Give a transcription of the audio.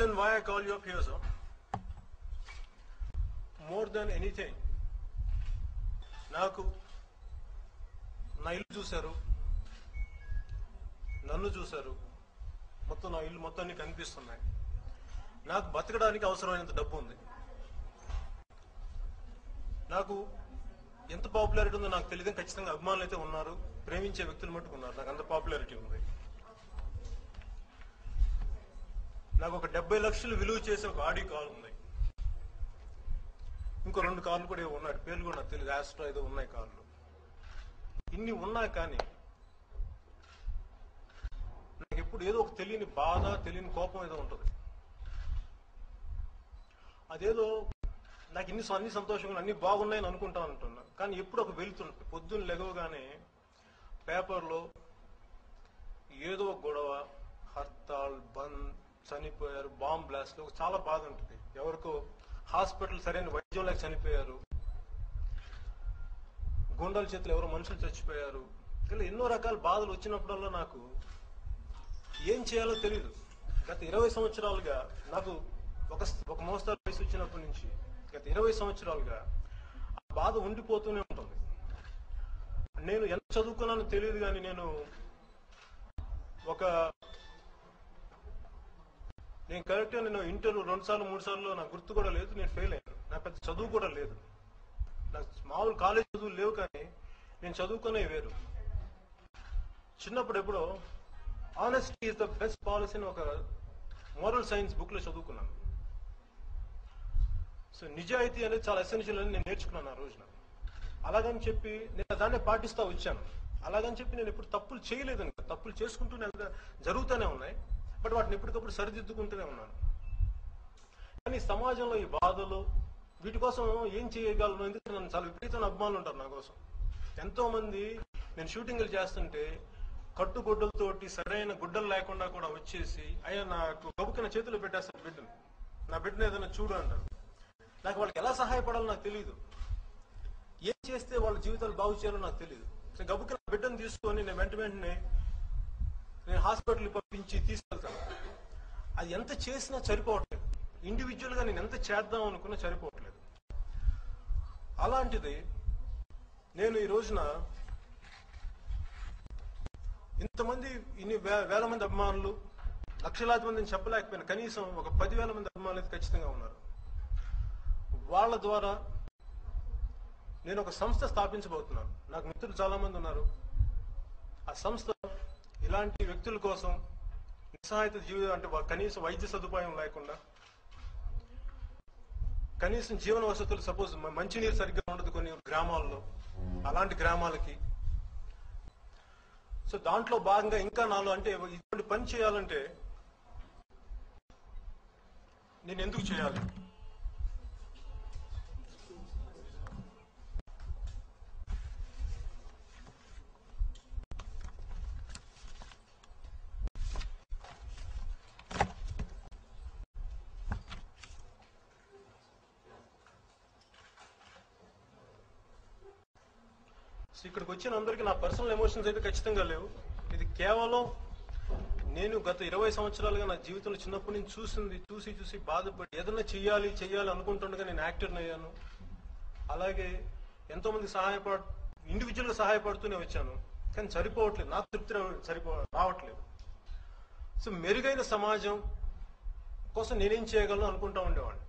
reason why I call you up here, sir, more than anything, నాకు నా ఇల్లు చూశారు, నన్ను చూశారు, మొత్తం నా ఇల్లు మొత్తాన్ని కనిపిస్తున్నాయి. నాకు బతకడానికి అవసరమైనంత డబ్బు ఉంది. నాకు ఎంత పాపులారిటీ ఉందో నాకు తెలియదు, ఖచ్చితంగా అభిమానులు అయితే ఉన్నారు, ప్రేమించే వ్యక్తులు మట్టుకు ఉన్నారు. నాకు అంత పాపులారిటీ ఉంది. నాకు ఒక 70 లక్షలు విలువ చేసే ఒక ఆడి కార్ ఉంది. ఇంకో 2 కార్లు కూడా ఏవో ఉన్నాయి, పేర్లు కూడా నాకు తెలియదు, ఆస్ట్రా ఏదో ఉన్నాయి కార్లు. ఇన్ని ఉన్నా కానీ నాకు ఎప్పుడు ఏదో ఒక తెలియని బాధ, తెలియని కోపం ఏదో ఉంటుంది. అదేదో నాకు అన్ని సంతోషంగా అన్ని బాగున్నాయని అనుకుంటా అంటున్నా, కానీ ఎప్పుడు ఒక వెళ్తుంటుంది. పొద్దున్న లెగవగానే పేపర్లో ఏదో ఒక గొడవ, హర్తాల్, బంద్, చనిపోయారు, బాంబ్ బ్లాస్ట్, చాలా బాధ ఉంటుంది. ఎవరికో హాస్పిటల్ సరైన వైద్యం లేక చనిపోయారు, గుండాల చేతులు ఎవరో మనుషులు చచ్చిపోయారు. ఇలా ఎన్నో రకాల బాధలు వచ్చినప్పుడల్లా నాకు ఏం చేయాలో తెలియదు. గత 20 సంవత్సరాలుగా నాకు ఒక మోస్తరు వయసు వచ్చినప్పటి నుంచి గత 20 సంవత్సరాలుగా ఆ బాధ ఉండిపోతూనే ఉంటుంది. నేను ఎంత చదువుకున్నానో తెలియదు, కానీ నేను కరెక్ట్గా నేను ఇంటర్వ్యూ 2 సార్లు 3 సార్లు నాకు గుర్తు కూడా లేదు, నేను ఫెయిల్ అయ్యాను. నాకు పెద్ద చదువు కూడా లేదు, నాకు మామూలు కాలేజ్ చదువులు లేవు, కానీ నేను చదువుకునే వేరు. చిన్నప్పుడు ఎప్పుడో honesty is the best policy అని ఒక మోరల్ సైన్స్ బుక్ లో చదువుకున్నాను. సో నిజాయితీ అనేది చాలా ఎసెన్షియల్ అని నేను నేర్చుకున్నాను ఆ రోజున. అలాగని చెప్పి నేను దాన్నే పాటిస్తూ వచ్చాను. అలాగని చెప్పి నేను ఎప్పుడు తప్పులు చేయలేదని, తప్పులు చేసుకుంటూనే జరుగుతూనే ఉన్నాయి, బట్ వాటిని ఎప్పటికప్పుడు సరిదిద్దుకుంటూనే ఉన్నాను. కానీ సమాజంలో ఈ బాధలు వీటి కోసం ఏం చేయగలను, ఎందుకంటే నన్ను చాలా విపరీతమైన అభిమానులు ఉంటారు నా కోసం. ఎంతో మంది నేను షూటింగ్లు చేస్తుంటే కట్టుగుడ్డలతోటి సరైన గుడ్డలు లేకుండా కూడా వచ్చేసి అయ్యా నాకు గబుకిన చేతులు పెట్టేస్తారు బిడ్డను, నా బిడ్డను ఏదైనా చూడు అంటారు. నాకు వాళ్ళకి ఎలా సహాయపడాలో నాకు తెలియదు, ఏం చేస్తే వాళ్ళ జీవితాలు బాగు చేయాలో నాకు తెలియదు. సో గబుకిన బిడ్డను తీసుకొని నేను వెంటనే నేను హాస్పిటల్కి పంపించి తీసుకెళ్తాను. అది ఎంత చేసినా సరిపోవట్లేదు, ఇండివిజువల్ గా నేను ఎంత చేద్దాం అనుకున్నా సరిపోవట్లేదు. అలాంటిది నేను ఈ రోజున ఇంతమంది ఇన్ని వేల మంది అభిమానులు, లక్షలాది మందిని చెప్పలేకపోయినా కనీసం ఒక 10,000 మంది అభిమానులు అయితే ఖచ్చితంగా ఉన్నారు. వాళ్ళ ద్వారా నేను ఒక సంస్థ స్థాపించబోతున్నాను. నాకు మిత్రులు చాలా మంది ఉన్నారు. ఆ సంస్థ ఇలాంటి వ్యక్తుల కోసం నిస్సహాయత జీవితం, అంటే కనీసం వైద్య సదుపాయం లేకుండా, కనీసం జీవన వసతులు, సపోజ్ మంచినీరు సరిగ్గా ఉండదు కొన్ని గ్రామాల్లో, అలాంటి గ్రామాలకి. సో దాంట్లో భాగంగా ఇంకా నాలో అంటే ఇటువంటి పని చేయాలంటే నేను ఎందుకు చేయాలి? ఇక్కడికి వచ్చిన అందరికీ నా పర్సనల్ ఎమోషన్స్ అయితే ఖచ్చితంగా లేవు. ఇది కేవలం నేను గత 20 సంవత్సరాలుగా నా జీవితంలో చిన్నప్పటి నుంచి చూసి బాధపడి ఏదైనా చెయ్యాలి అనుకుంటుండగా నేను యాక్టర్ని అయ్యాను. అలాగే ఎంతో మంది ఇండివిజువల్ గా సహాయపడుతూనే వచ్చాను, కానీ సరిపోవట్లేదు, నాకు తృప్తి రావట్లేదు. సో మెరుగైన సమాజం కోసం నేనేం చేయగలను అనుకుంటా ఉండేవాడిని.